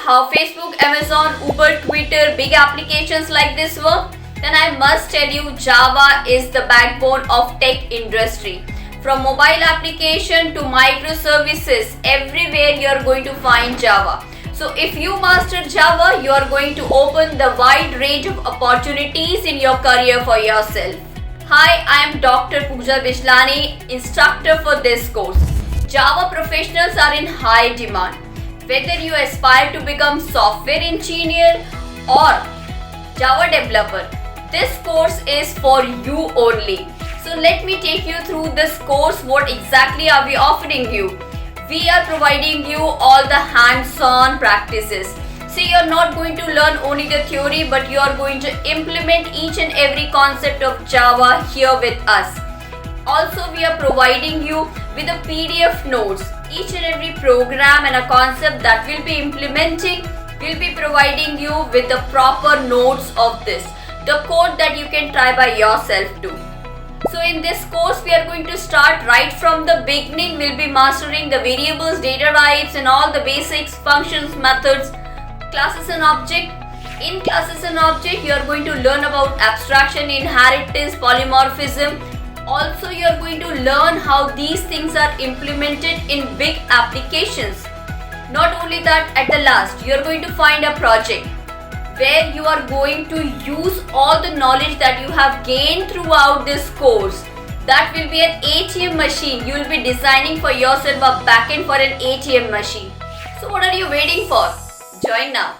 how Facebook, Amazon, Uber, Twitter, big applications like this work? Then I must tell you Java is the backbone of tech industry. From mobile application to microservices, everywhere you are going to find Java. So if you master Java, you are going to open the wide range of opportunities in your career for yourself. Hi, I am Dr. Pooja Bijlani, instructor for this course. Java professionals are in high demand. Whether you aspire to become software engineer or Java developer, this course is for you only. So let me take you through this course. What exactly are we offering you? We are providing you all the hands-on practices. So you are not going to learn only the theory, but you are going to implement each and every concept of Java here with us. Also, we are providing you with a PDF notes. Each and every program and a concept that we'll be implementing, we'll be providing you with the proper notes of this. The code that you can try by yourself too. So in this course, we are going to start right from the beginning. We'll be mastering the variables, data types and all the basics, functions, methods, classes and object. In classes and object, you are going to learn about abstraction, inheritance, polymorphism. Also, you are going to learn how these things are implemented in big applications. Not only that, at the last, you are going to find a project where you are going to use all the knowledge that you have gained throughout this course. That will be an ATM machine. You will be designing for yourself a backend for an ATM machine. So what are you waiting for? Join now.